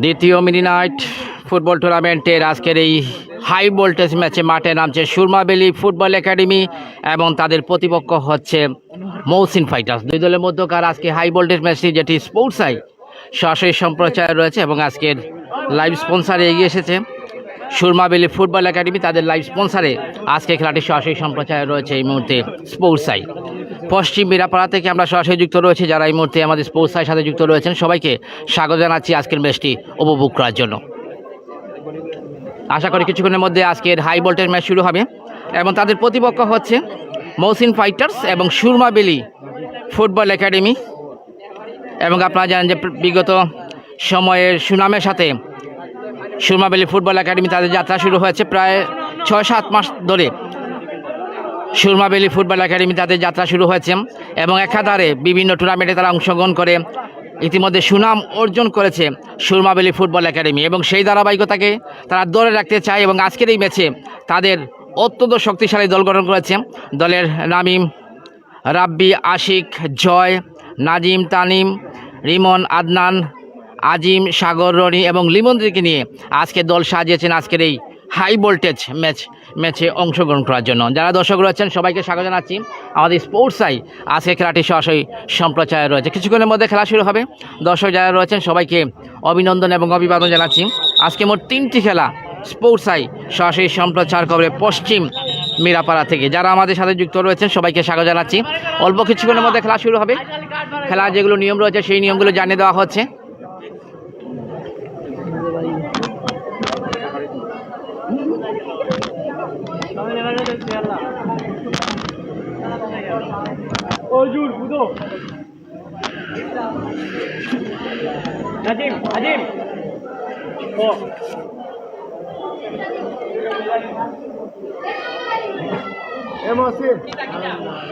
দ্বিতীয় mini night football টুর্নামেন্টের আজকের এই হাই ভোল্টেজ ম্যাচে মাঠে নামছে সুরমা ভ্যালি ফুটবল একাডেমি এবং তাদের প্রতিপক্ষ হচ্ছে মৌসিন ফাইটার্স। দুই দলের মধ্যকার আজকে হাই ভোল্টেজ ম্যাচটি যেটি স্পোর্টস আই সরাসরি সম্প্রচার রয়েছে এবং আজকের লাইভ স্পন্সারে এগিয়ে এসেছে সুরমা ভ্যালি ফুটবল একাডেমি। তাদের লাইভ স্পন্সারে আজকে খেলাটি সরাসরি সম্প্রচারে রয়েছে এই মুহূর্তে স্পোর্টস আই। পশ্চিম মিরাপাড়া থেকে আমরা সরাসরি যুক্ত রয়েছি। যারা এই মুহূর্তে আমাদের স্পোর্টস আইয়ের সাথে যুক্ত রয়েছেন সবাইকে স্বাগত জানাচ্ছি আজকের ম্যাচটি উপভোগ করার জন্য। আশা করি কিছুক্ষণের মধ্যে আজকের হাই ভোল্টেজ ম্যাচ শুরু হবে এবং তাদের প্রতিপক্ষ হচ্ছে মৌসিন ফাইটার্স এবং সুরমা ভ্যালি ফুটবল একাডেমি। এবং আপনারা জানেন যে বিগত সময়ের সুনামের সাথে সুরমা ভ্যালি ফুটবল একাডেমি তাদের যাত্রা শুরু হয়েছে প্রায় 6-7 মাস ধরে। সুরমা ভ্যালি ফুটবল একাডেমি তাদের যাত্রা শুরু হয়েছে এবং একাধারে বিভিন্ন টুর্নামেন্টে তারা অংশগ্রহণ করে ইতিমধ্যে সুনাম অর্জন করেছে সুরমা ভ্যালি ফুটবল একাডেমি এবং সেই ধারাবাহিকতাকে তারা ধরে রাখতে চায় এবং আজকের এই ম্যাচে তাদের অত্যন্ত শক্তিশালী দল গঠন করেছে। দলের নামিম, রাব্বি, আশিক, জয়, নাজিম, তানিম, রিমন, আদনান, আজিম, সাগর, রনি এবং লিমনদেরকে নিয়ে আজকে দল সাজিয়েছেন আজকের এই হাই ভোল্টেজ ম্যাচে অংশগ্রহণ করার জন্য। যারা দর্শক রয়েছেন সবাইকে স্বাগত জানাচ্ছি আমাদের স্পোর্টস আই আজকে খেলাটি সরাসরি সম্প্রচার রয়েছে। কিছুক্ষণের মধ্যে খেলা শুরু হবে। দর্শক যারা রয়েছেন সবাইকে অভিনন্দন এবং অভিবাদন জানাচ্ছি। আজকে মোট 3টি খেলা স্পোর্টস আই সরাসরি সম্প্রচার করবে পশ্চিম মিরাপাড়া থেকে। যারা আমাদের সাথে যুক্ত রয়েছেন সবাইকে স্বাগত জানাচ্ছি। অল্প কিছুক্ষণের মধ্যে খেলা শুরু হবে। খেলার যেগুলো নিয়ম রয়েছে সেই নিয়মগুলো জানিয়ে দেওয়া হচ্ছে।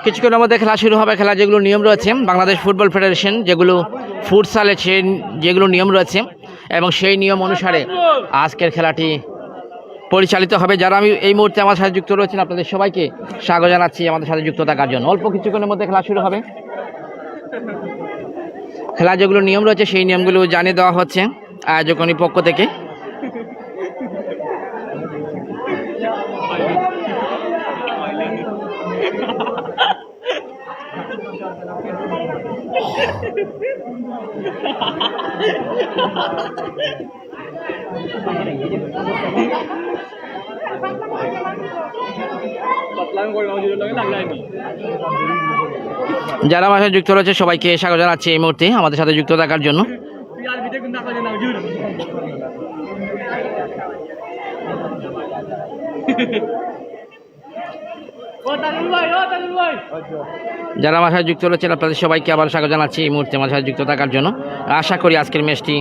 কিছুক্ষণের মধ্যে খেলা শুরু হবে। খেলা যেগুলো নিয়ম রয়েছে বাংলাদেশ ফুটবল ফেডারেশন যেগুলো ফুটসালের যেগুলো নিয়ম রয়েছে এবং সেই নিয়ম অনুসারে আজকের খেলাটি পরিচালিত হবে। যারা আমি এই মুহূর্তে আমার সাথে যুক্ত রয়েছেন আপনাদের সবাইকে স্বাগত জানাচ্ছি আমাদের সাথে যুক্ত থাকার জন্য। অল্প কিছুক্ষণের মধ্যে খেলা শুরু হবে। খেলা যেগুলো নিয়ম রয়েছে সেই নিয়মগুলো জানিয়ে দেওয়া হচ্ছে আয়োজকনী পক্ষ থেকে। যারা আমার সাথে যুক্ত রয়েছে সবাইকে স্বাগত জানাচ্ছি এই মুহূর্তে আমাদের সাথে যুক্ত থাকার জন্য। যারা আমার সাথে যুক্ত রয়েছেন আপনাদের সবাইকে আবার স্বাগত জানাচ্ছি এই মুহূর্তে আমার সাথে যুক্ত থাকার জন্য। আশা করি আজকের ম্যাচটি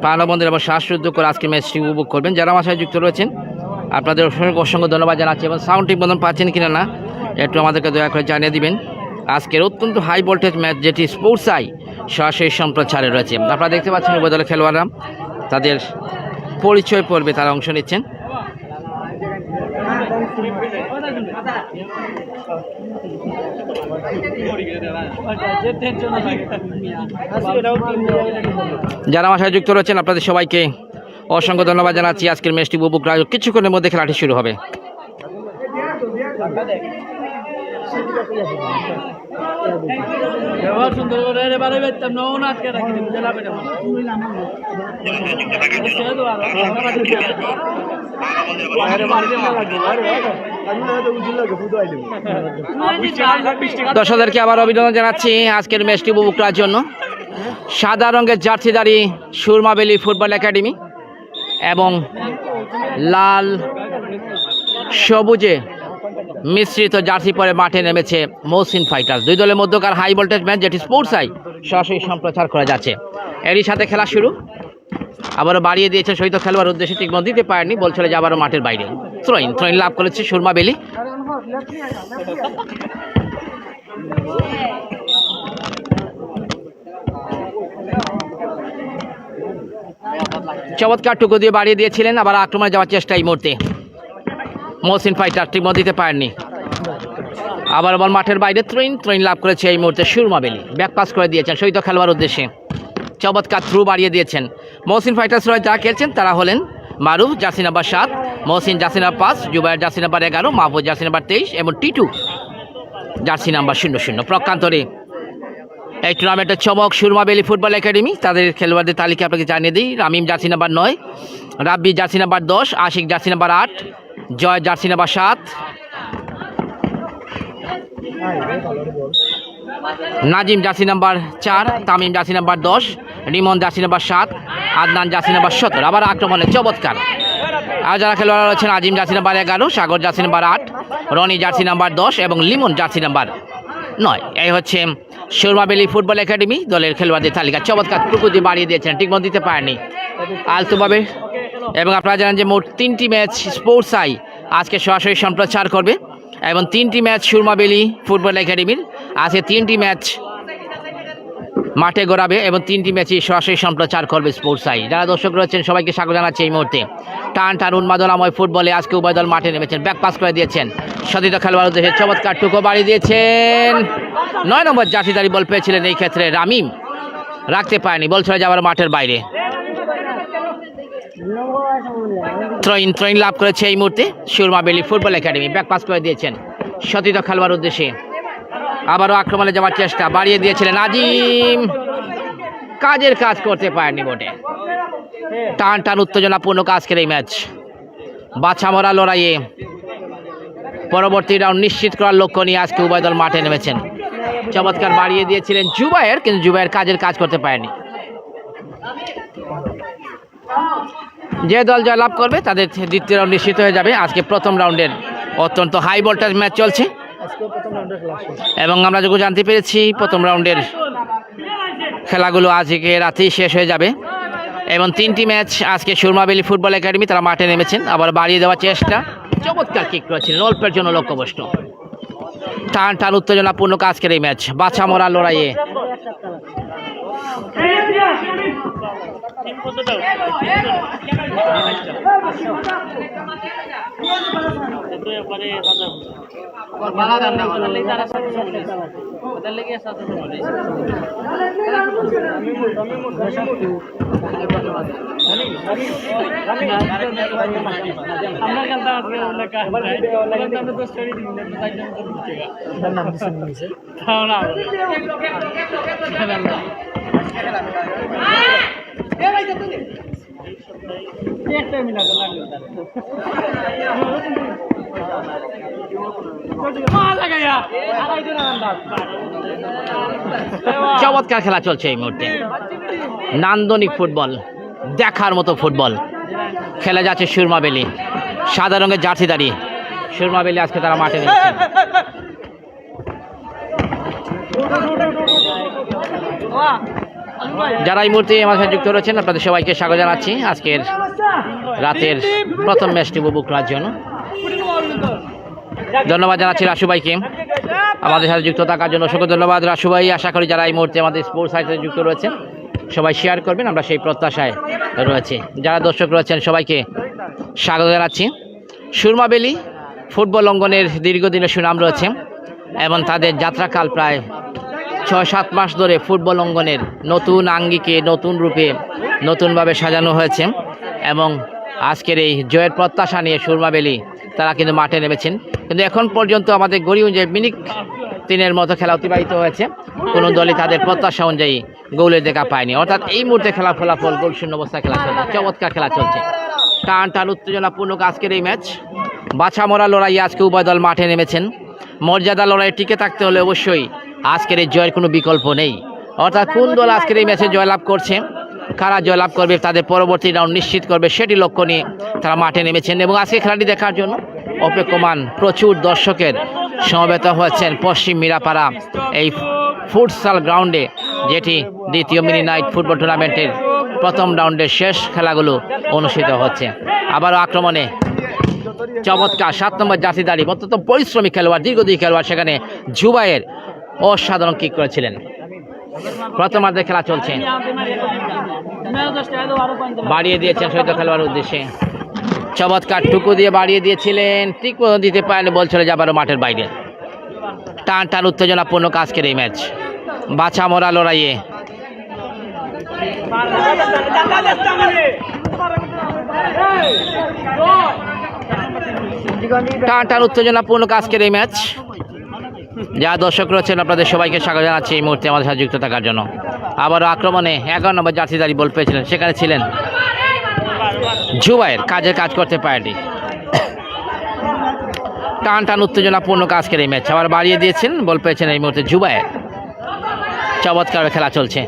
প্রাণবন্ধের এবং শ্বাসরুদ্ধ করে আজকের ম্যাচটি উপভোগ করবেন। যারা আমার সাথে যুক্ত রয়েছেন আপনাদের অসংখ্য ধন্যবাদ জানাচ্ছি এবং সাউন্ড ঠিক মতন পাচ্ছেন কিনা না একটু আমাদেরকে দয়া করে জানিয়ে দিবেন। আজকের অত্যন্ত হাই ভোল্টেজ ম্যাচ যেটি স্পোর্টস আই সরাসরি সম্প্রচারে রয়েছে। আপনারা দেখতে পাচ্ছেন উভয় দলের খেলোয়াড়রা তাদের পরিচয় পর্বে তারা অংশ নিচ্ছেন। যারা আমার সাথে যুক্ত রয়েছেন আপনাদের সবাইকে অসংখ্য ধন্যবাদ জানাচ্ছি। আজকের ম্যাচটি উপভোগ করার কিছুক্ষণের মধ্যে খেলাটি শুরু হবে। দর্শকদেরকে আবার অভিনন্দন জানাচ্ছি আজকের ম্যাচটি উপভোগ করার জন্য। সাদা রঙের জার্সিধারী সুরমা ভ্যালি ফুটবল একাডেমি এবং লাল সবুজে মিশ্রিত জার্সি পরে মাঠে নেমেছে মৌসিন ফাইটার্স। দুই দলের মধ্যকার হাই ভোল্টেজ ম্যাচ যেটি স্পোর্টস আই সরাসরি সম্প্রচার করা যাচ্ছে। এরই সাথে খেলা শুরু। আবারও বাড়িয়ে দিয়েছে শহীদ খেলোয়াড় উদ্দেশ্যে ঠিক দিতে পারেনি, বল চলে যে আবারও মাঠের বাইরে। থ্রোইন লাভ করেছে সুরমা ভ্যালি। চমৎকার টুকু দিয়ে বাড়িয়ে দিয়েছিলেন, আবার আক্রমণে যাওয়ার চেষ্টা এই মুহূর্তে মৌসিন ফাইটার ঠিক দিতে পারেননি। আবার বল মাঠের বাইরে থ্রোইন লাভ করেছে এই মুহূর্তে সুরমা ভ্যালি। ব্যাক পাস করে দিয়েছেন শহীদ খেলোয়াড় উদ্দেশ্যে। চমৎকার থ্রু বাড়িয়ে দিয়েছেন। মহসিন ফাইটার্সরা যারা খেলছেন তারা হলেন Maruf jersey number 7, Mohsin jersey number 5, Zubair jersey number 11, Mahfuz jersey number 23 এবং টিটু জার্সি নাম্বার 00। প্রকান্তরে এই টুর্নামেন্টের চমক সুরমা বেলি ফুটবল একাডেমি, তাদের খেলোয়াড়দের তালিকা আপনাকে জানিয়ে দিই। Ramim jersey number 9, Rabbi jersey number 10, Ashik jersey number 8, Joy jersey number 7, Nazim jersey number 4, Tamim jersey number 10, Rimon jersey number 7, Adnan jersey number 17। আবার আক্রমণে চমৎকার আর যারা খেলোয়াড় রয়েছেন Azim jersey number 11, Sagar jersey number 8, Roni jersey number 10 এবং লিমন জার্সি নাম্বার 9। এই হচ্ছে সুরমা বেলি ফুটবল একাডেমি দলের খেলোয়াড়দের তালিকা। চমৎকার টুকুদি বাড়িয়ে দিয়েছেন, ঠিকমতো দিতে পারেনি আলতোভাবে। এবং আপনারা জানেন যে মোট 3টি ম্যাচ স্পোর্টস আই আজকে সরাসরি সম্প্রচার করবে এবং 3টি ম্যাচ সুরমা বেলি ফুটবল একাডেমির আজকে 3টি ম্যাচ মাঠে গড়াবে এবং 3টি ম্যাচই সরাসরি সম্প্রচার করবে স্পোর্টস আই। যারা দর্শক রয়েছেন সবাইকে স্বাগত জানাচ্ছি এই মুহূর্তে। টান টান উন্মাদনাময় ফুটবলে আজকে উভয় দল মাঠে নেমেছেন। ব্যাক পাস করে দিয়েছেন সতীর্থ খেলোয়াড় উদ্দেশ্যে, চমৎকার টুকো বাড়িয়ে দিয়েছেন। 9 নম্বর জার্সিধারী বল পেয়েছিলেন এই ক্ষেত্রে রামিম, রাখতে পারেনি, বল ছড়ে যাওয়ার মাঠের বাইরে। থ্রোইন লাভ করেছে এই মুহূর্তে সুরমা বেলি ফুটবল একাডেমি। ব্যাক পাস করে দিয়েছেন সতীর্থ খেলোয়াড় উদ্দেশ্যে, আবারও আক্রমণে যাওয়ার চেষ্টা, বাড়িয়ে দিয়েছিলেন আজিম, কাজের কাজ করতে পারেনি মোটে। টান টান উত্তেজনাপূর্ণ আজকের এই ম্যাচ, বাছা মরা লড়াইয়ে পরবর্তী রাউন্ড নিশ্চিত করার লক্ষ্য নিয়ে আজকে উভয় দল মাঠে নেমেছেন। চমৎকার বাড়িয়ে দিয়েছিলেন জুবায়ের, কিন্তু জুবায়ের কাজের কাজ করতে পারেনি। যে দল জয়লাভ করবে তাদের দ্বিতীয় রাউন্ড নিশ্চিত হয়ে যাবে। আজকে প্রথম রাউন্ডের অত্যন্ত হাই ভোল্টেজ ম্যাচ চলছে এবং আমরা যখন জানতে পেরেছি প্রথম রাউন্ডের খেলাগুলো আজকে রাতেই শেষ হয়ে যাবে এবং 3টি ম্যাচ আজকে সুরমা বেলি ফুটবল একাডেমি তারা মাঠে নেমেছেন। আবার বাড়িয়ে দেওয়ার চেষ্টা, চমৎকার কিক করেছিলেন, অল্পের জন্য লক্ষ্যভ্রষ্ট। টান টান উত্তেজনাপূর্ণ আজকের এই ম্যাচ, বাছা মরা লড়াইয়ে। চমৎকার খেলা চলছে এই মুহূর্তে, নান্দনিক ফুটবল, দেখার মতো ফুটবল খেলা যাচ্ছে সুরমা বেলি। সাদা রঙের জার্সি দাঁড়িয়ে সুরমা বেলি আজকে তারা মাঠে নেমেছে। যারা এই মুহূর্তে আমার সাথে যুক্ত রয়েছেন আপনাদের সবাইকে স্বাগত জানাচ্ছি আজকের রাতের প্রথম ম্যাচটি উপভোগ করার জন্য। ধন্যবাদ জানাচ্ছি রাসু ভাইকে আমাদের সাথে যুক্ত থাকার জন্য। অসংখ্য ধন্যবাদ রাসু ভাই। আশা করি যারা এই মুহূর্তে আমাদের স্পোর্টস সাইটে যুক্ত রয়েছেন সবাই শেয়ার করবেন, আমরা সেই প্রত্যাশায় রয়েছি। যারা দর্শক রয়েছেন সবাইকে স্বাগত জানাচ্ছি। সুরমা বেলি ফুটবল অঙ্গনের দীর্ঘদিনের সুনাম রয়েছে এবং তাদের যাত্রাকাল প্রায় 6-7 মাস ধরে ফুটবল অঙ্গনের নতুন আঙ্গিকে, নতুন রূপে, নতুনভাবে সাজানো হয়েছে এবং আজকের এই জয়ের প্রত্যাশা নিয়ে সুরমা বেলি তারা কিন্তু মাঠে নেমেছেন। কিন্তু এখন পর্যন্ত আমাদের গড়ি অনুযায়ী মিনিট 3-এর মতো খেলা অতিবাহিত হয়েছে, কোনো দলই তাদের প্রত্যাশা অনুযায়ী গোলের দেখা পায়নি। অর্থাৎ এই মুহূর্তে খেলা ফলাফল গোল শূন্য অবস্থায় খেলা চলছে, চমৎকার খেলা চলছে, টান টান উত্তেজনাপূর্ণ আজকের এই ম্যাচ। বাছা মরা লড়াইয়ে আজকে উভয় দল মাঠে নেমেছেন। মর্যাদা লড়াই টিকে থাকতে হলে অবশ্যই আজকের এই জয়ের কোনো বিকল্প নেই। অর্থাৎ কোন দল আজকের এই ম্যাচে জয়লাভ করছে, কারা জয়লাভ করবে, তাদের পরবর্তী রাউন্ড নিশ্চিত করবে, সেটি লক্ষ্য নিয়ে তারা মাঠে নেমেছেন এবং আজকে খেলাটি দেখার জন্য অপেক্ষমান প্রচুর দর্শকের সমবেত হয়েছেন পশ্চিম মিরাপাড়া এই ফুটসাল গ্রাউন্ডে, যেটি দ্বিতীয় মিনি নাইট ফুটবল টুর্নামেন্টের প্রথম রাউন্ডের শেষ খেলাগুলো অনুষ্ঠিত হচ্ছে। আবারও আক্রমণে চমৎকার 7 নম্বর জার্সিধারী অত্যন্ত পরিশ্রমী খেলোয়াড়, দীর্ঘদিন খেলোয়াড়, সেখানে জুবায়ের অসাধারণ কিক করেছিলেন। প্রথমার্ধে খেলা চলছে, বাড়িয়ে দিয়েছেন সৈত খেলোয়াড়ের উদ্দেশ্যে, চমৎকার টুকু দিয়ে বাড়িয়ে দিয়েছিলেন, ঠিক মতো দিতে পারেন, বল চলে যাবার মাঠের বাইরে। টান টান উত্তেজনাপূর্ণ আজকের এই ম্যাচ, বাছা মরা লড়াইয়ে টান টান উত্তেজনাপূর্ণ আজকের এই ম্যাচ। যা দর্শক রয়েছেন আপনাদের সবাইকে স্বাগত জানাচ্ছি এই মুহূর্তে আমাদের সাথে যুক্ত থাকার জন্য। আবারও আক্রমণে 11 নম্বর জার্সিধারী বল পেয়েছিলেন, সেখানে ছিলেন জুবায়ের, কাজ করতে পারেনি। টান টান উত্তেজনাপূর্ণ আজকের এই ম্যাচ আবার বাড়িয়ে দিয়েছেন, বল পেয়েছেন এই মুহূর্তে জুবায়ের। চমৎকার খেলা চলছে।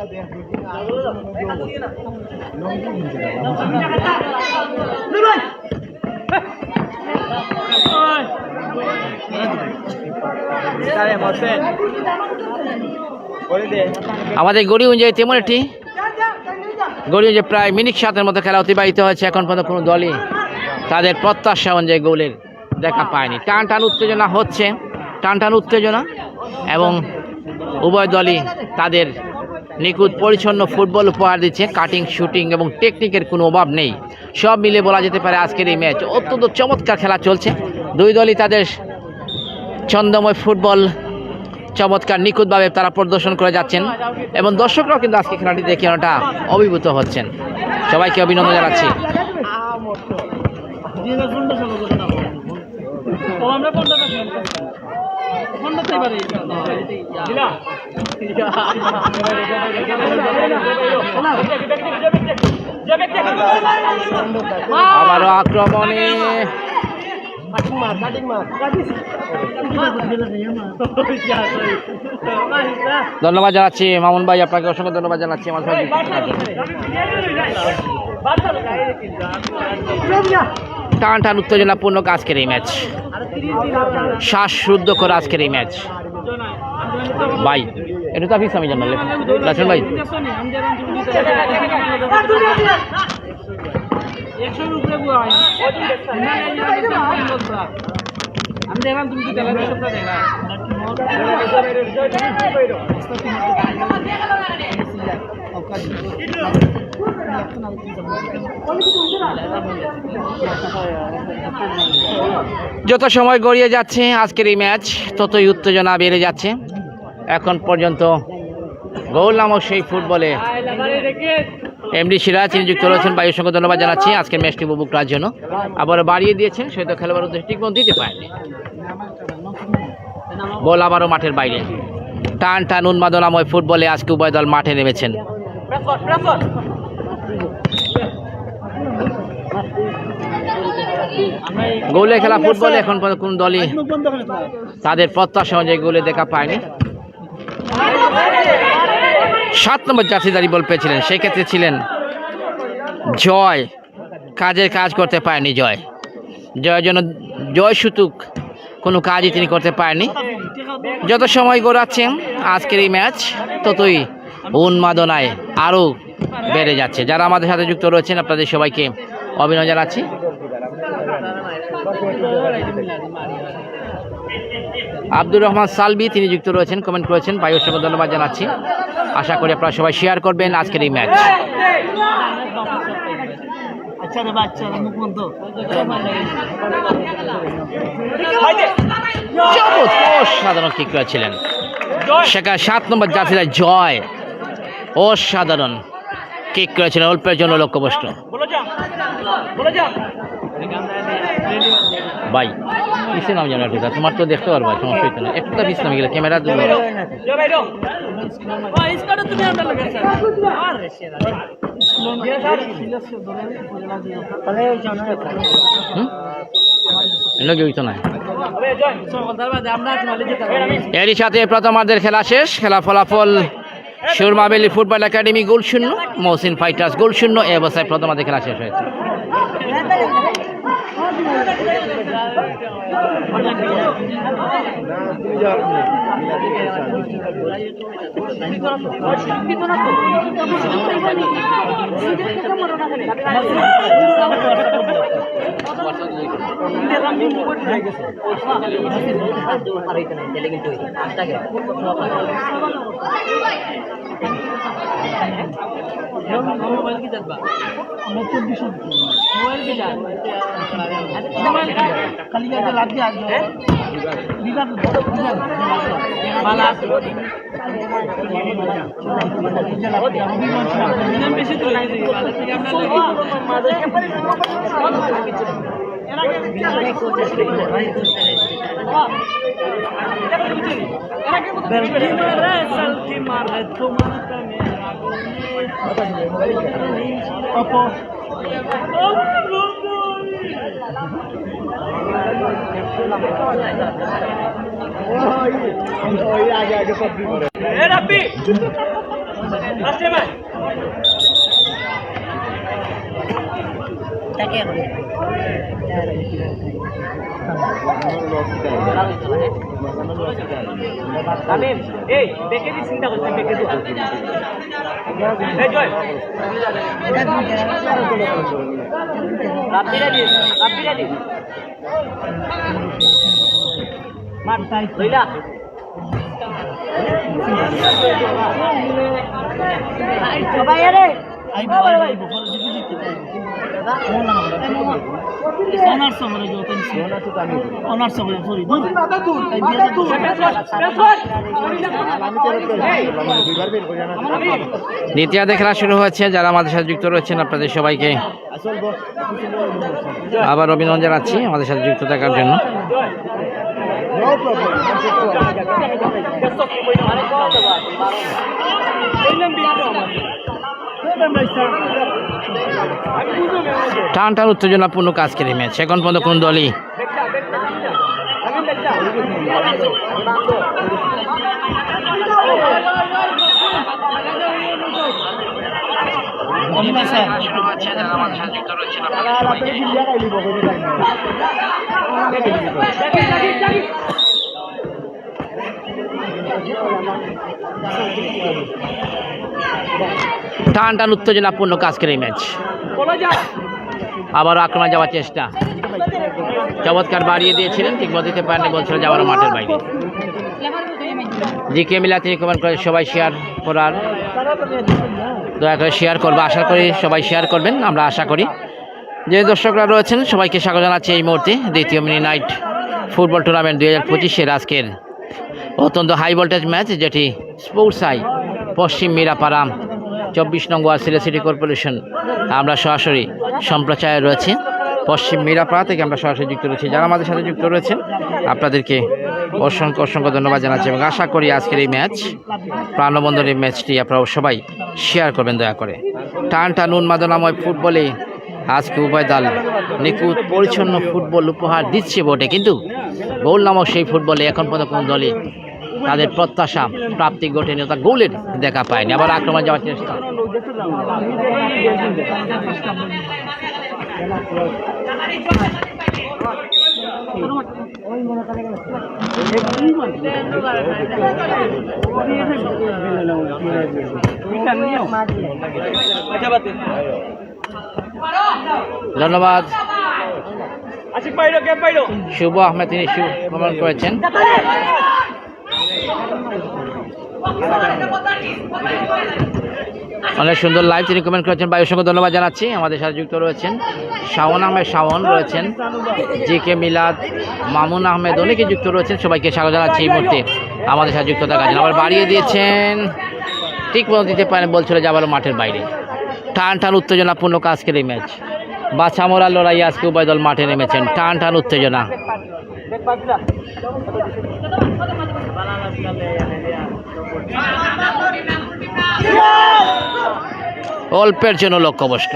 আমাদের গড়িগঞ্জে তেমন একটি গড়িগঞ্জে প্রায় মিনিট 7-এর মতো খেলা অতিবাহিত হয়েছে। এখন পর্যন্ত কোনো দলই তাদের প্রত্যাশা অনুযায়ী গোলের দেখা পায়নি। টান টান উত্তেজনা হচ্ছে, টান টান উত্তেজনা, এবং উভয় দলই তাদের নিখুঁত পরিচ্ছন্ন ফুটবল উপহার দিচ্ছে। কাটিং, শুটিং এবং টেকনিকের কোনো অভাব নেই। সব মিলে বলা যেতে পারে আজকের এই ম্যাচ অত্যন্ত চমৎকার খেলা চলছে। দুই দলই তাদের ছন্দময় ফুটবল চমৎকার নিখুঁতভাবে তারা প্রদর্শন করে যাচ্ছেন, এবং দর্শকরাও কিন্তু আজকে খেলাটি দেখে অনেকটা অভিভূত হচ্ছেন। সবাইকে অভিনন্দন জানাচ্ছি। আবারও আক্রমণে ধন্যবাদ জানাচ্ছি মামুন ভাই, আপনাকে অসংখ্য ধন্যবাদ জানাচ্ছি আমার সাথে টান টান উত্তেজনাপূর্ণ আজকের এই ম্যাচ, শ্বাসরুদ্ধ করে আজকের এই ম্যাচ। ভাই এটা তো অফিস আমি জানালে লাসন ভাই যত সময় গড়িয়ে যাচ্ছে আজকের এই ম্যাচ ততই উত্তেজনা বেড়ে যাচ্ছে। এখন পর্যন্ত গোল নামক সেই ফুটবলে এমডি সিরাজ নিযুক্ত রয়েছেন। বায়ুর সঙ্গে ধন্যবাদ জানাচ্ছি আজকের ম্যাচটি উপভোগ করার জন্য। আবার বাড়িয়ে দিয়েছেন, সেটা খেলোয়াড় উদ্দেশ্যে ঠিক মতো দিতে পারেনি। বল আবারও মাঠের বাইরে। টান টান উন্মাদনাময় ফুটবলে আজকে উভয় দল মাঠে নেমেছেন। গোলে খেলা ফুটবলে এখন পর্যন্ত কোন দলই তাদের প্রত্যাশা অনুযায়ী গোলে দেখা পায়নি। 7 নম্বর জার্সিধারী বল পেয়েছিলেন, সেই ক্ষেত্রে ছিলেন জয়। কাজ করতে পারেনি জয়। জয়ের জন্য জয় সুতুক কোনো কাজই তিনি করতে পারেননি। যত সময় গড়াচ্ছেন আজকের এই ম্যাচ ততই উন্মাদনায় আরও বেড়ে যাচ্ছে। যারা আমাদের সাথে যুক্ত রয়েছেন আপনাদের সবাইকে অভিনন্দন জানাচ্ছি। আব্দুর রহমান সালবি তিনি যুক্ত রয়েছেন, কমেন্ট করেছেন, ভাই অসংখ্য ধন্যবাদ জানাচ্ছি। আশা করি আপনারা সবাই শেয়ার করবেন আজকের এই ম্যাচ। অসাধারণ কিক করেছিলেন সেখানে 7 নম্বর জার্সিধারী জয়, অসাধারণ কিক করেছিলেন অল্পের জন্য লক্ষ্যভ্রষ্ট। ভাই কিসে নাম জানো একটু, তোমার তো দেখতে পারবা, সমস্যা হইতো না। একটু পিস নামে গেলে ক্যামেরা দূর হইতো না। এরই সাথে প্রথমার্ধের খেলা শেষ। খেলা ফলাফল সুরমা ভ্যালি ফুটবল একাডেমি গোল 0, মহসিন ফাইটার্স গোল 0। এই অবস্থায় প্রথমার্ধের খেলা শেষ হয়েছে। দ্বিতীয়ার্ধে খেলা শুরু হয়েছে। যারা আমাদের সাথে যুক্ত রয়েছেন আপনাদের সবাইকে আবার অভিনন্দন জানাচ্ছি আমাদের সাথে যুক্ত থাকার জন্য। টান টান উত্তেজনাপূর্ণ আজকের এই ম্যাচ। এখন পর্যন্ত কোন দলই টান টান উত্তেজনাপূর্ণ আজকের এই ম্যাচ। আবার আক্রমণ যাওয়ার চেষ্টা, চমৎকার বাড়িয়ে দিয়েছিলেন, ঠিক মতো দিতে পারেননি, বলছিল যাওয়ার মাঠের বাইরে। জিকে মিলা তিনি কমেন্ট করে সবাই শেয়ার করার দয়া করে শেয়ার করবো, আশা করি সবাই শেয়ার করবেন। আমরা আশা করি যে দর্শকরা রয়েছেন সবাইকে স্বাগত জানাচ্ছি এই মুহূর্তে দ্বিতীয় মিনি নাইট ফুটবল টুর্নামেন্ট 2025-এর আজকের অত্যন্ত হাই ভোল্টেজ ম্যাচ, যেটি স্পোর্টস আই পশ্চিম মিরাপাড়া 24 নং ওয়ার্ড সিলেট সিটি কর্পোরেশন। আমরা সরাসরি সম্প্রচারে রয়েছে পশ্চিম মিরাপাড়া থেকে, আমরা সরাসরি যুক্ত রয়েছি। যারা আমাদের সাথে যুক্ত রয়েছেন আপনাদেরকে অসংখ্য অসংখ্য ধন্যবাদ জানাচ্ছি এবং আশা করি আজকের এই ম্যাচ প্রাণবন্ধন এই ম্যাচটি আপনারা সবাই শেয়ার করবেন দয়া করে। টান টান উন্মাদনাময় ফুটবলে আজকে উভয় দল নিখুঁত পরিচ্ছন্ন ফুটবল উপহার দিচ্ছে বটে, কিন্তু গোল নামক সেই ফুটবলে এখন পর্যন্ত কোন দলে তাদের প্রত্যাশা প্রাপ্তি ঘটেনি, তা গোলের দেখা পায়নি। আবার আক্রমণ যাওয়ার চেষ্টা, ধন্যবাদ শুভ আহমেদ, তিনি কমেন্ট করেছেন। অনেক সুন্দর লাইভ তিনি কমেন্ট করেছেন, ভাই অসংখ্য ধন্যবাদ জানাচ্ছি। আমাদের সাথে যুক্ত রয়েছেন শাওন আহমেদ, শাওন রয়েছেন, জিকে মিলাদ, মামুন আহমেদ, অনেকে যুক্ত রয়েছেন। সবাইকে স্বাগত জানাচ্ছি এই মুহূর্তে আমাদের সাথে যুক্ত থাকার জন্য। আবার বাড়িয়ে দিয়েছেন, ঠিক মতো দিতে পারেন, বলছিল যাবার মাঠের বাইরে। টান টান উত্তেজনাপূর্ণ আজকের এই ম্যাচ, বাছামরা লড়াই আজকে উভয় দল মাঠে নেমেছেন। টান টান উত্তেজনা, অল্পের জন্য লক্ষ্যভ্রষ্ট।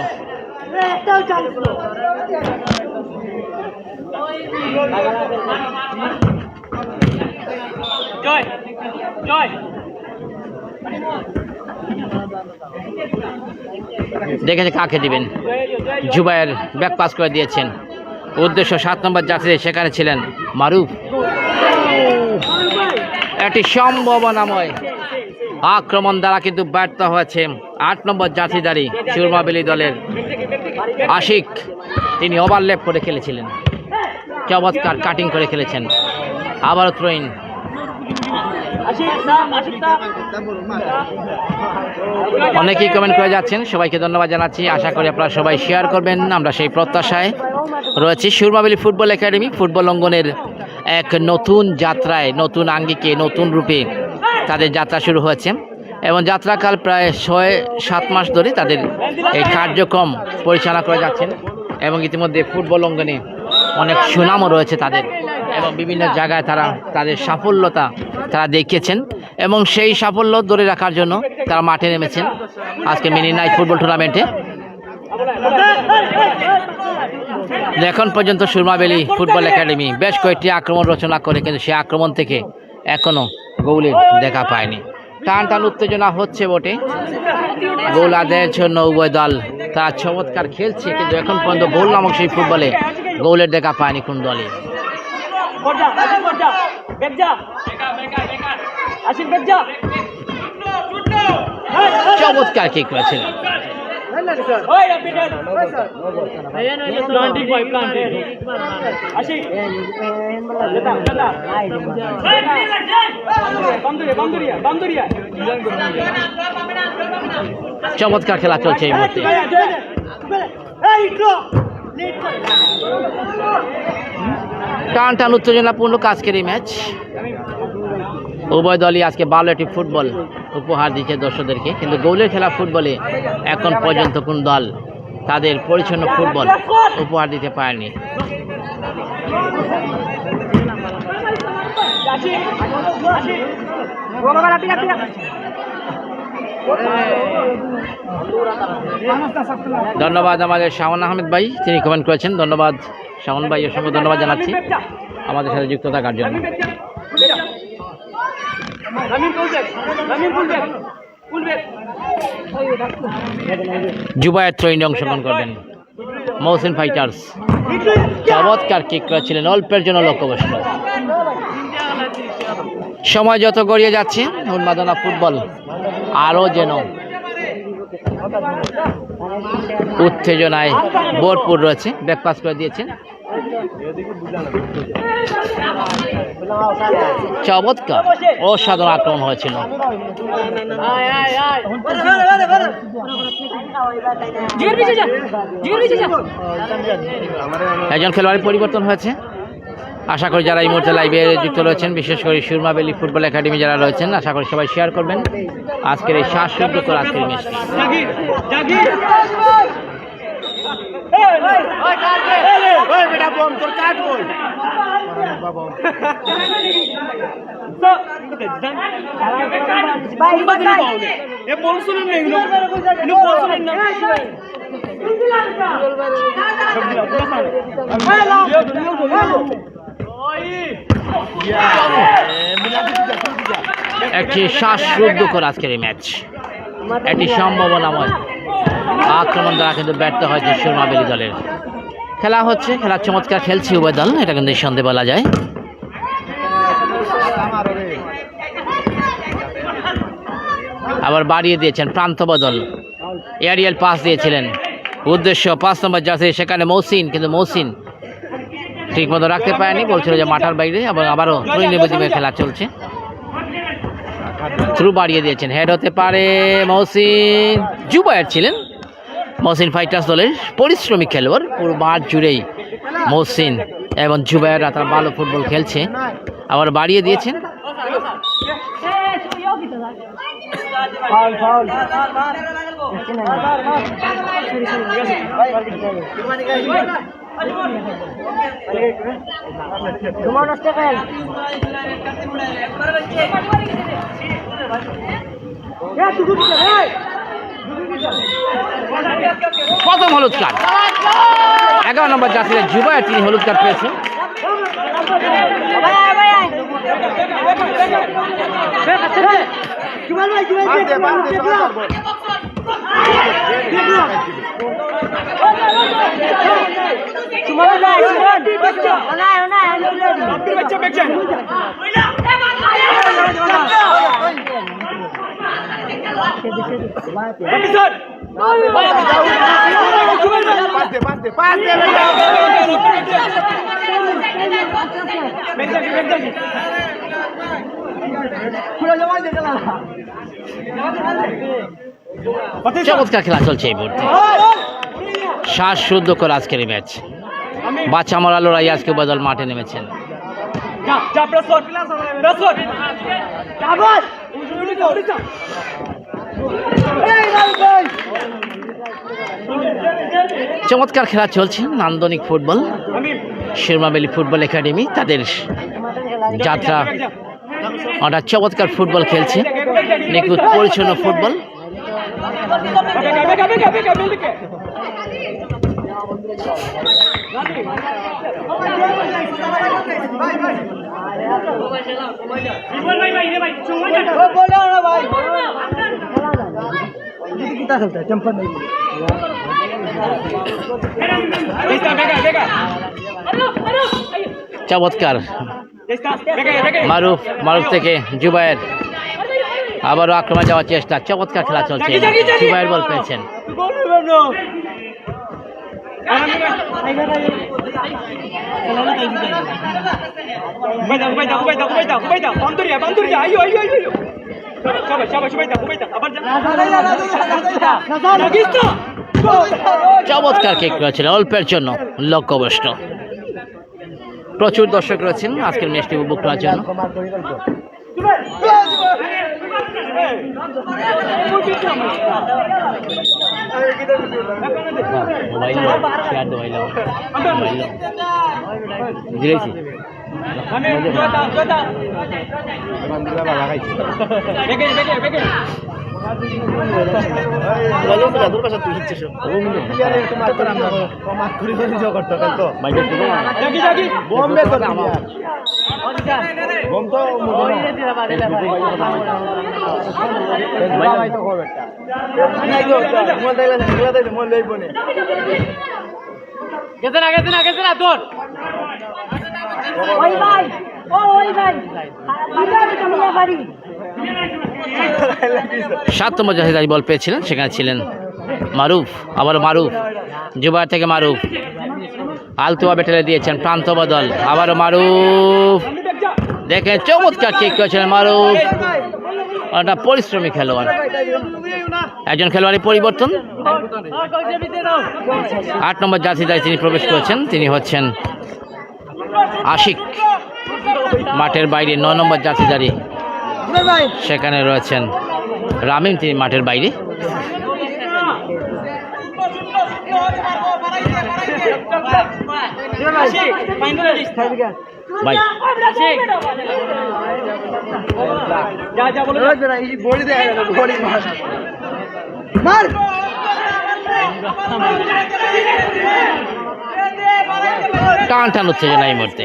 দেখেছে কাকে দিবেন, জুবায়ের ব্যাক পাস করে দিয়েছেন, উদ্দেশ্য 7 নম্বর জার্সি, সেখানে ছিলেন মারুফ। একটি সম্ভাবনাময় আক্রমণ দ্বারা কিন্তু ব্যর্থ হয়েছে 8 নম্বর জার্সিধারী সুরমাবেলি দলের আশিক। তিনি ওভারল্যাপ করে খেলেছিলেন, চমৎকার কাটিং করে খেলেছেন। আবারও থ্রোইন, অনেকেই কমেন্ট করে যাচ্ছেন, সবাইকে ধন্যবাদ জানাচ্ছি। আশা করি আপনারা সবাই শেয়ার করবেন, আমরা সেই প্রত্যাশায় রয়েছি। সুরমাবেলি ফুটবল একাডেমি ফুটবল অঙ্গনের এক নতুন যাত্রায়, নতুন আঙ্গিকে, নতুন রূপে তাদের যাত্রা শুরু হয়েছে এবং যাত্রাকাল প্রায় 6-7 মাস ধরে তাদের এই কার্যক্রম পরিচালনা করে যাচ্ছেন এবং ইতিমধ্যে ফুটবল অঙ্গনে অনেক সুনামও রয়েছে তাদের এবং বিভিন্ন জায়গায় তারা তাদের সাফল্যতা তারা দেখিয়েছেন এবং সেই সাফল্য ধরে রাখার জন্য তারা মাঠে নেমেছেন আজকে মিনি নাইট ফুটবল টুর্নামেন্টে। এখন পর্যন্ত সুরমাবেলি ফুটবল একাডেমি বেশ কয়েকটি আক্রমণ রচনা করে, কিন্তু সেই আক্রমণ থেকে এখনো গোলের দেখা পায়নি। টান টান উত্তেজনা হচ্ছে বটে, গোল আদায়ের জন্য উভয় দল তারা চমৎকার খেলছে, কিন্তু এখন পর্যন্ত গোল নামক সেই ফুটবলে গোলের দেখা পায়নি কোন দলই। চমৎকার কিক করেছিলেন। চমৎকার খেলা চলছে এই মুহূর্তে। টান টান উত্তেজনাপূর্ণ আজকের এই ম্যাচ। উভয় দলই আজকে ভালো একটি ফুটবল উপহার দিচ্ছে দর্শকদেরকে, কিন্তু গোলের খেলা ফুটবলে এখন পর্যন্ত কোন দল তাদের পরিচ্ছন্ন ফুটবল উপহার দিতে পারেনি। ধন্যবাদ আমাদের শাওন আহমেদ ভাই, তিনি কমেন্ট করেছেন। ধন্যবাদ শাওন ভাই, অসংখ্য ধন্যবাদ জানাচ্ছি আমাদের সাথে যুক্ত থাকার জন্য। জুবায়ের থ্রোইনে অংশগ্রহণ করবেন মহসিন ফাইটার্স। চমৎকার কিক করেছিলেন, অল্পের জন্য লক্ষ্যবস্তু। সময় যত গড়িয়ে যাচ্ছে উন্মাদনা ফুটবল আরও যেন উত্তেজনায় ভরপুর রয়েছে। ব্যাকপাস করে দিয়েছেন, চমৎকার অসাধারণ আক্রমণ হয়েছিল। একজন খেলোয়াড়ের পরিবর্তন হয়েছে। আশা করি যারা এই মুহূর্তে লাইভে যুক্ত রয়েছেন, বিশেষ করে সুরমাবেলি ফুটবল একাডেমি যারা রয়েছেন, আশা করি সবাই শেয়ার করবেন আজকের এই শ্বাসরুদ্ধকর আজকের ম্যাচটি। একটি শ্বাসরুদ্ধকর আজকের এই ম্যাচ, একটি সম্ভাবনাময় আক্রমণ দ্বারা কিন্তু ব্যর্থ হয়েছে সুরমাবেলি দলের। খেলা হচ্ছে, খেলা চমৎকার খেলছে উভয় দল, এটা কিন্তু নিঃসন্দেহে বলা যায়। আবার বাড়িয়ে দিয়েছেন প্রান্ত বদল, এরিয়াল পাস দিয়েছিলেন, উদ্দেশ্য 5 নম্বর জার্সি, সেখানে মহসিন, কিন্তু মহসিন ঠিক মতো রাখতে পারেনি, বলছিল যে মাঠার বাইরে। এবং আবারও খেলা চলছে, থ্রু বাড়িয়ে দিয়েছেন, হেড হতে পারে মহসিন। জুবায়ের ছিলেন মহসিন ফাইটার্স দলের পরিশ্রমী খেলোয়াড়, পুরো মাঠ জুড়েই মহসিন এবং জুবায়েররা তারা ভালো ফুটবল খেলছে। আবার বাড়িয়ে দিয়েছেন, প্রথম হলুদ কার্ড 11 নম্বর জার্সির জুবায়ের, তিনি হলুদ কার্ড পেয়েছেন। চমৎকার খেলা চলছে এই মুহূর্তে, শ্বাসরুদ্ধ করে আজকের এই ম্যাচ। বাচ্চা মরা লড়াই আজকে বদল মাঠে নেমেছেন। চমৎকার খেলা চলছে নান্দনিক football. Surma valley football academy তাদের যাত্রা অর্থাৎ চমৎকার ফুটবল খেলছে, নিখুঁত পরিচ্ছন্ন ফুটবল। চমৎকার মারুফ থেকে জুবায়ের, আবারও আক্রমণ যাওয়ার চেষ্টা। চমৎকার খেলা চলছে, জুবায়ের বল পেয়েছেন। চমৎকার কিক করেছিল, অল্পের জন্য লক্ষ্যভ্রষ্ট। প্রচুর দর্শক রয়েছেন আজকের ম্যাচটি উপভোগ করার জন্য। সাত নম্বর জাহিদারি বল পেয়েছিলেন, সেখানে ছিলেন মারুফ। আবার মারুফ, জুবায়ের থেকে মারুফ, আলতুয়া বেটেলে দিয়েছেন, প্রান্ত বদল। আবারও মারুফ, দেখেন চমৎকার কিক করেছিলেন মারুফ। একটা পরিশ্রমী খেলোয়াড়, একজন খেলোয়াড়ের পরিবর্তন। 8 নম্বর জার্সিদারি তিনি প্রবেশ করেছেন, তিনি হচ্ছেন আশিক। মাঠের বাইরে 9 নম্বর জার্সিদারি, সেখানে রয়েছেন রামিম, তিনি মাঠের বাইরে। টান টান উত্তেজনা এই মুহূর্তে।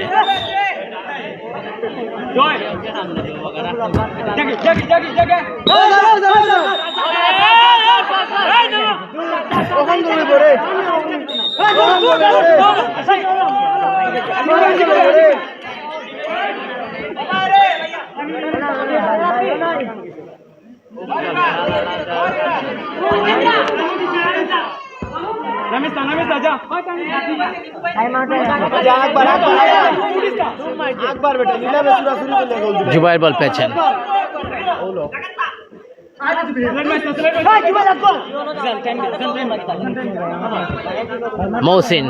জুবায়ের বল পেয়েছেন। মহসিন,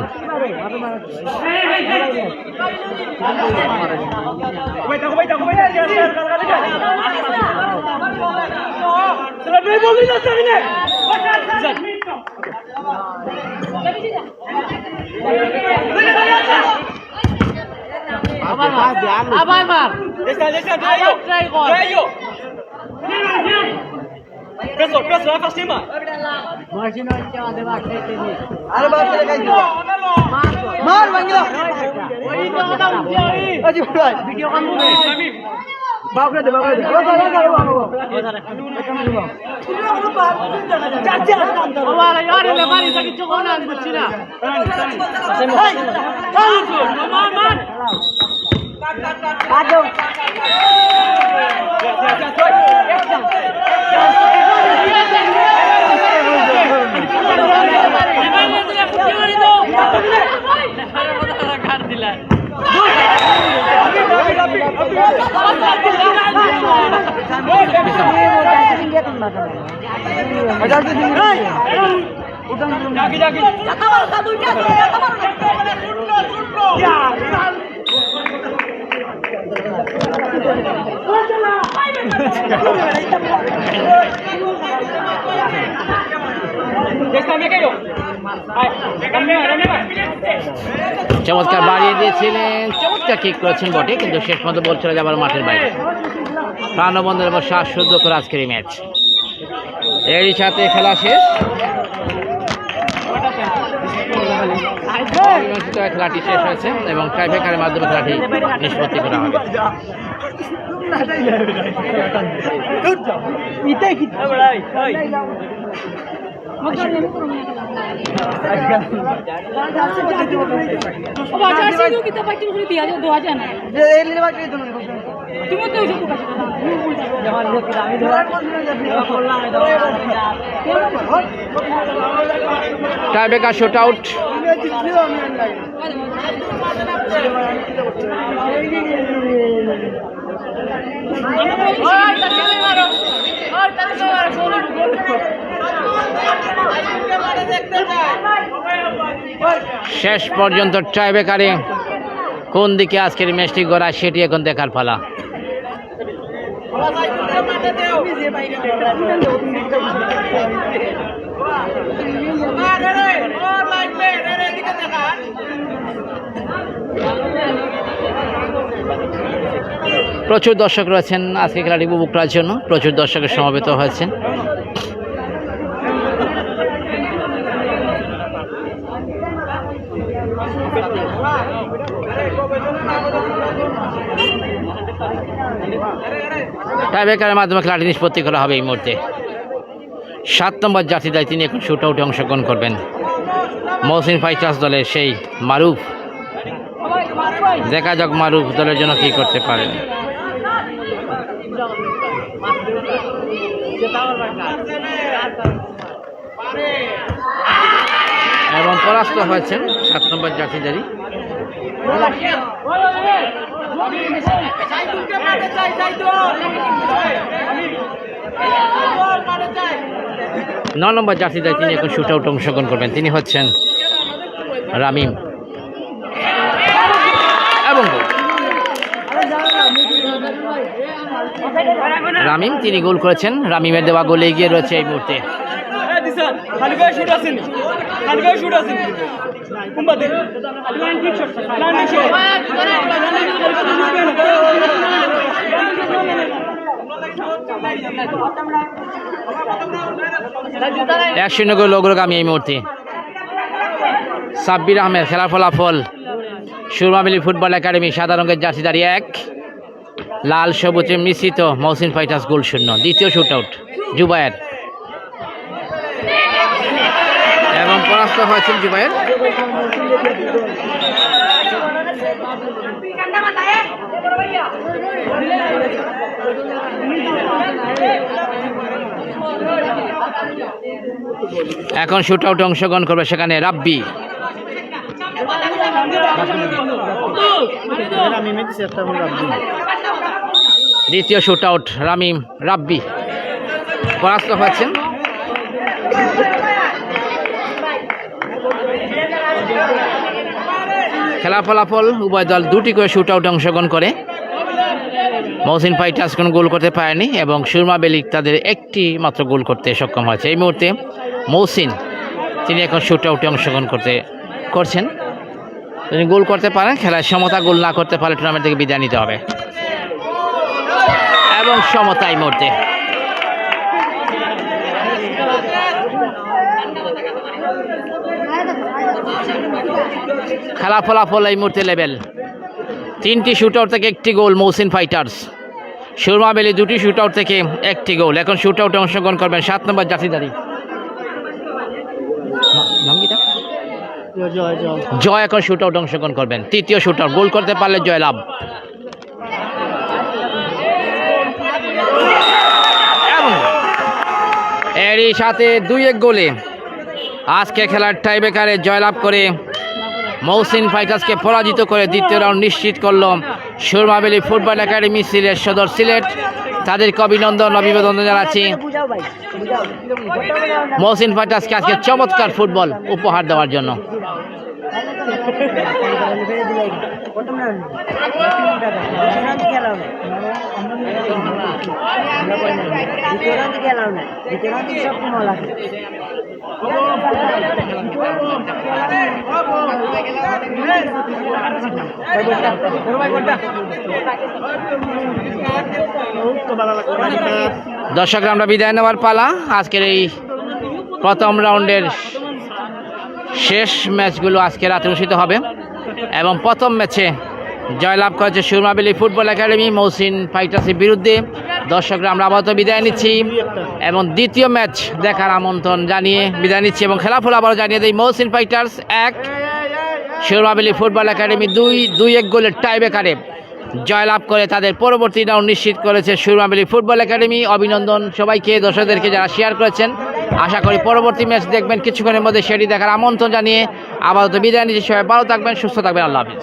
আবার মার ট্রাই কর। Preso, vai pra cima! Imagina onde ela deu a frente ali. Olha o bagulho que ele Mano, vai lá! Oi, não dá um dia aí! Olha o bagulho! Video kamu nih! Bagulho deh, bagulho deh! Wala, yari le mari sakit chokonan bucina. Hey! Man! Aduh! চমৎকার বাড়িয়ে দিয়েছিলেন, চমৎকার kick করেছেন বটে, কিন্তু শেষ মতো বল চলে যাবার মাঠের বাইরে। প্রাণবন্ধের এবং শ্বাসরুদ্ধ করে আজকের এই ম্যাচ। এরই সাথে খেলা শেষ। খেলাটি শেষ হয়েছে এবং টাইব্রেকারের মাধ্যমে খেলাটি নিষ্পত্তি করা হবে। Tiebreaker shot out. শেষ পর্যন্ত টাইব্রেকারে কোন দিকে আজকের ম্যাচটি গড়ায় সেটি এখন দেখার পালা। প্রচুর দর্শক রয়েছেন আজকে খেলাটি উপভোগ করার জন্য, প্রচুর দর্শকের সমবেত হয়েছেন। টাইব্রেকারের মাধ্যমে খেলাটি নিষ্পত্তি করা হবে এই মুহূর্তে। 7 নম্বর জার্সিদায় তিনি এখন শুট আউটে অংশগ্রহণ করবেন। মহসিন ফাইটার্স দলের সেই মারুফ, দেখা যাক মারুফ দলের জন্য কি করতে পারেন। এবং পরাস্ত হয়েছেন 7 নম্বর জার্সিদারি। 9 নম্বর জার্সিদারি তিনি এখন শুট আউট অংশগ্রহণ করবেন। তিনি হচ্ছেন রামিম এবং রামিম তিনি গোল করেছেন। রামিমের দেওয়া গোলে এগিয়ে রয়েছে এই মুহূর্তে। এক 0 গোল অগ্রগামী এই মুহূর্তে। সাব্বির আহমেদ। খেলার ফলাফল সুরমা মিলি ফুটবল একাডেমি সাদা রঙের জার্সিদারি 1, লাল সবুজে মিশ্রিত মহসিন ফাইটার্স গোল 0। দ্বিতীয় শুট আউট জুবায়ের এবং পরাস্ত হয়েছেন জুবায়ের। এখন শুট আউটে অংশগ্রহণ করবে সেখানে রাব্বি। দ্বিতীয় শুট আউট রামিম রাব্বি পরাস্ত হয়েছেন। খেলা ফলাফল উভয় দল 2টি করে শুট আউটে অংশগ্রহণ করে। মহসিন ফাইটার্স কোনো গোল করতে পারেনি এবং সুরমা বেলিক তাদের একটি মাত্র গোল করতে সক্ষম হয়েছে। এই মুহূর্তে মহসিন তিনি এখন শুট আউটে অংশগ্রহণ করছেন। তিনি গোল করতে পারেন, খেলায় সমতা, গোল না করতে পারলে টুর্নামেন্ট থেকে বিদায় নিতে হবে। এবং সমতা এই মুহূর্তে। খেলা ফলাফল এই মুহূর্তে লেভেল। 3টি শুট আউট থেকে 1টি গোল মহসিন ফাইটার্স। সুরমা বেলি 2টি শুট আউট থেকে 1টি গোল। এখন শুট আউটে অংশগ্রহণ করবেন 7 নম্বর জার্সিদারি জয়। এখন শুট আউট অংশগ্রহণ করবেন। তৃতীয় শুট আউট, গোল করতে পারলে জয় লাভ। এরই সাথে 2-1 গোলে আজকে খেলার টাইব্রেকারে জয়লাভ করে মহসিন ফাইটার্সকে পরাজিত করে দ্বিতীয় রাউন্ড নিশ্চিত করল সুরমা বেলি ফুটবল একাডেমি সিলেট সদর সিলেট। তাদেরকে অভিনন্দন জানাচ্ছি। মহসিন ফাইটার্সকে আজকে চমৎকার ফুটবল উপহার দেওয়ার জন্য। দর্শকরা, আমরা বিদায় নেওয়ার পালা। আজকের এই প্রথম রাউন্ডের শেষ ম্যাচগুলো আজকে রাতে অনুষ্ঠিত হবে এবং প্রথম ম্যাচে জয়লাভ করেছে Surma valley football academy Mohsin ফাইটার্সের বিরুদ্ধে। দর্শকরা, আমরা আপাতত বিদায় নিচ্ছি এবং দ্বিতীয় ম্যাচ দেখার আমন্ত্রণ জানিয়ে বিদায় নিচ্ছি এবং খেলাফল আবারও জানিয়ে দিই। Mohsin fighters 1, Surma valley football academy 2-1 গোলের টাইব্রেকারে জয়লাভ করে তাদের পরবর্তী রাউন্ড নিশ্চিত করেছে সুরমা ভ্যালি ফুটবল একাডেমি। অভিনন্দন সবাইকে, দর্শকদেরকে যারা শেয়ার করেছেন। আশা করি পরবর্তী ম্যাচ দেখবেন কিছুক্ষণের মধ্যে, সেটি দেখার আমন্ত্রণ জানিয়ে আপাতত বিদায় নিচ্ছি। সবাই ভালো থাকবেন, সুস্থ থাকবেন। আল্লাহ হাফিজ।